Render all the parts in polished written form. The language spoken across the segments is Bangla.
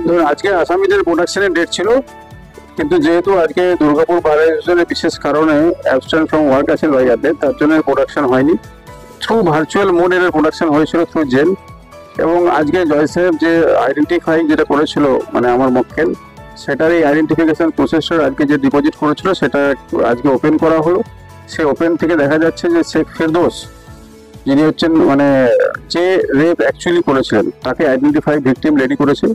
ধরুন আজকে আসামিদের প্রোডাকশনের ডেট ছিল, কিন্তু যেহেতু আজকে দুর্গাপুর বার অ্যাসোসিয়েশনের বিশেষ কারণে অ্যাবসেন্ট ফ্রম ওয়ার্ক আছে লয়ারদের, তার জন্য প্রোডাকশন হয়নি। থ্রু ভার্চুয়াল মোড এর প্রোডাকশন হয়েছিল থ্রু জেল। এবং আজকে জয় সাহেব যে আইডেন্টিফাইং যেটা করেছিল, মানে আমার মক্কেল, সেটার এই আইডেন্টিফিকেশন প্রসেসর আজকে যে ডিপোজিট করেছিল সেটা আজকে ওপেন করা হলো। সে ওপেন থেকে দেখা যাচ্ছে যে শেখ ফেরদৌস, যিনি হচ্ছেন মানে যে রেপ অ্যাকচুয়ালি করেছিলেন, তাকে আইডেন্টিফাই ভিকটিম রেডি করেছে।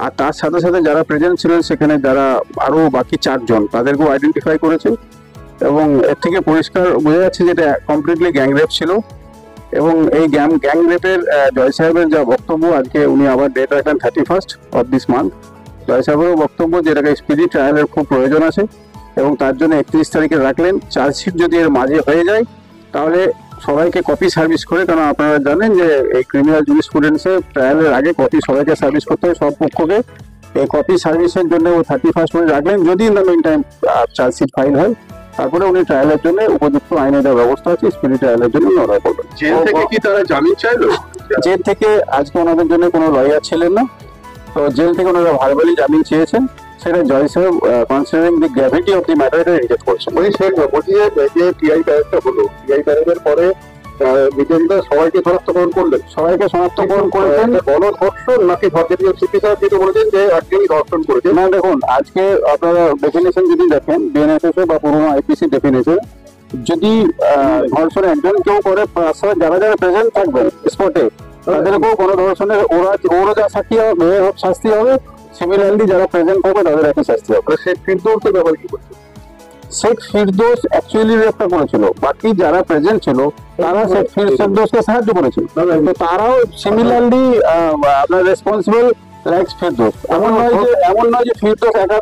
আর তার সাথে সাথে যারা প্রেজেন্ট ছিলেন সেখানে, যারা আরো বাকি 4 জন, তাদেরকেও আইডেন্টিফাই করেছে। এবং এর থেকে পরিষ্কার বোঝা যাচ্ছে যে এটা কমপ্লিটলি গ্যাং রেপ ছিল। এবং এই গ্যাং রেপের জয় সাহেবের যা বক্তব্য, আজকে উনি আবার ডেট রাখলেন 31st অফ দিস মান্থ। জয় সাহেবেরও বক্তব্য যে এটাকে স্পিডি ট্রায়ালের খুব প্রয়োজন আছে, এবং তার জন্য 31 তারিখে রাখলেন। চার্জশিট যদি এর মাঝে হয়ে যায় তাহলে সবাইকে কপি সার্ভিস করে, কারণ আপনারা জানেন যে এই ক্রিমিনাল জুরিসপ্রুডেন্সে ট্রায়ালের আগে কপি সবাইকে সার্ভিস করতে হয়, সব পক্ষকে। এই কপি সার্ভিসের জন্য 31st উনি রাখলেন। যদি in the mean time chargesheet file হয়, তারপরে উনি ট্রায়ালের জন্য উপযুক্ত আইনে দেওয়ার ব্যবস্থা আছে, স্পিডি ট্রায়ালের জন্য উনি অর্ডার করবেন। জেল থেকে কি তারা জামিন চাইলো? জেল থেকে আজকে ওনাদের জন্য কোনো লয়ার ছিলেন না, তো জেল থেকে ওনারা ভার্বালি জামিন চেয়েছেন। সেটা জয় সাহেব considering the gravity of the matter এটা রিজেক্ট করেছেন। বলছি যে টিআই প্যারেডটা হলো, টিআই প্যারেডের পরে বিজেপিরা সবাইকে শনাক্তকরণ করলেন। সবাইকে শনাক্তকরণ করেছেন। গণধর্ষণ নাকি ধর্ষণ? সিপি সাহেব যেটা বলেছেন যে একজনই ধর্ষণ করেছে। না, দেখুন আজকে আপনারা ডেফিনেশন যদি দেখেন বিএনএসএস বা পুরোনো আইপিসি ডেফিনেশন, যদি ধর্ষণ একজন কেউ করে, যারা যারা প্রেজেন্ট থাকবেন স্পটে, তাদেরকেও কোনো ধর্ষণের ওরা যা শাস্তি হবে শাস্তি হবে, সিমিলারলি যারা প্রেজেন্ট থাকবে তাদের একই শাস্তি হবে। শেখ ফিরদৌসের ব্যাপারে কি বলছে? শেখ ফিরদৌস অ্যাকচুয়ালি রেপটা করেছিল, বাকি যারা প্রেজেন্ট ছিল তারা শেখ ফিরদৌসকে সাহায্য করেছিল, তো তারাও সিমিলারলি আপনার রেসপন্সিবল লাইক ফিরদৌস। এমন নয় যে ফিরদৌস একা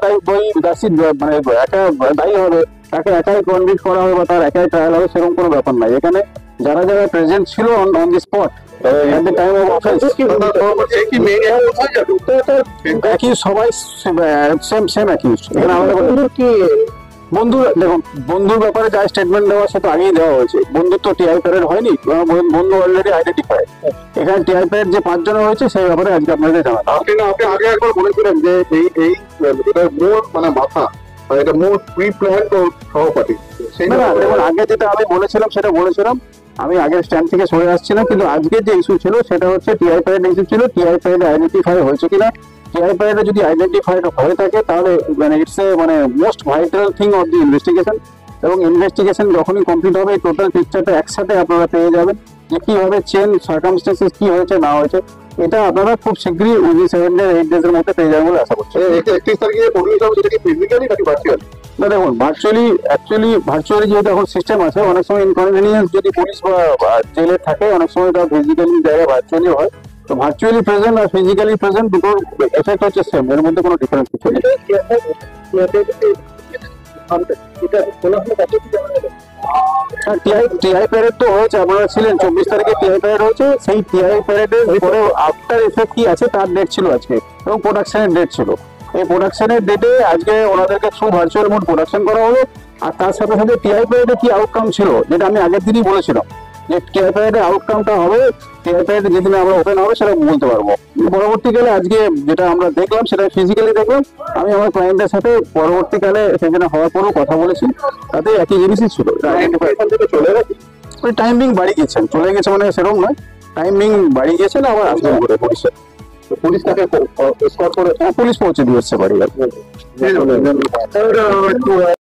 মানে একা দায়ী হবে, তাকে একাই কনভিক্ট করা হবে বা তার একাই ট্রায়াল হবে, সেরকম কোনো ব্যাপার নাই। এখানে যারা যারা প্রেজেন্ট ছিল on the spot at the time of offence, একই সবাই সেম অ্যাকিউজ। এখানে আমাদের কি বন্ধু, দেখুন বন্ধুর ব্যাপারে যা স্টেটমেন্ট দেওয়া সেটা আগেই দেওয়া হয়েছে। বন্ধুর তো টিআই প্যারেড হয়নি, বন্ধু অলরেডি আইডেন্টিফাইড। এখানে টিআই প্যারেড যে 5 জনের হয়েছে সেই ব্যাপারে আজকে আপনাদের জানান। আপনি আগে একবার বলেছিলেন যে এই এটা মোট মানে মাথা, এটা মোট প্রি প্ল্যান ও সহপাঠী। দেখুন আগে যেটা আমি বলেছিলাম সেটা বলেছিলাম, আমি আগের স্ট্যান্ড থেকে সরে আসছি না। কিন্তু আজকে যে ইস্যু ছিল সেটা হচ্ছে টিআই প্যারেড ইস্যু ছিল। টিআই প্যারেড আইডেন্টিফাই হয়েছে কিনা, টিআই প্যারেডে যদি আইডেন্টিফাইড হয়ে থাকে তাহলে মানে ইটস এ মানে most vital thing of the investigation. এবং ইনভেস্টিগেশন যখনই কমপ্লিট হবে টোটাল পিকচারটা একসাথে আপনারা পেয়ে যাবেন যে কিভাবে চেন সার্কামস্টেন্সেস কি হয়েছে না হয়েছে। এটা আপনারা খুব শীঘ্রই উইদিন 7 ডে 8 ডেজের মধ্যে পেয়ে যাবেন বলে আশা করছি। 31 তারিখে পরিবেশ হবে, সেটা কি ফিজিক্যালি নাকি ভার্চুয়ালি? না দেখুন ভার্চুয়ালি যেহেতু এখন সিস্টেম আছে, অনেক সময় ইনকনভিনিয়েন্স যদি পুলিশ বা জেলে থাকে, অনেক সময় তার ফিজিক্যালি জায়গায় ভার্চুয়ালি হয়। তো ভার্চুয়ালি প্রেজেন্ট আর ফিজিক্যালি প্রেজেন্ট দুটোর এফেক্ট হচ্ছে সেম, এর মধ্যে কোনো ডিফারেন্স কিছু নেই। টিআই প্যারেড তো হয়েছে, আপনারা ছিলেন 24 তারিখে টিআই প্যারেড হয়েছে। সেই টিআই প্যারেডের পরে আফটার এফেক্ট কি আছে তার ডেট ছিল আজকে, এবং প্রোডাকশনের ডেট ছিল। এই প্রোডাকশনের ডেটে আজকে ওনাদেরকে থ্রু ভার্চুয়াল মোড প্রোডাকশন করা হলো। আর তার সাথে সাথে টিআই প্যারেডে কি আউটকাম ছিল, যেটা আমি আগের দিনই বলেছিলাম যে টিআই প্যারেডের আউটকামটা হবে, টিআই প্যারেডে যেদিন আমরা ওপেন হবে সেটা বলতে পারবো। পরবর্তীকালে আজকে যেটা আমরা দেখলাম সেটা ফিজিক্যালি দেখলাম। আমি আমার ক্লায়েন্টের সাথে পরবর্তীকালে সেখানে হওয়ার পরও কথা বলেছি, তাতে একই জিনিসই ছিল। টাইমিং বাড়ি গেছেন, চলে গেছে মানে সেরকম নয়, টাইমিং বাড়ি গেছেন, আবার আসবেন করে পুলিশ তাকে পুলিশ পৌঁছে দিয়ে এসছে বাড়ি।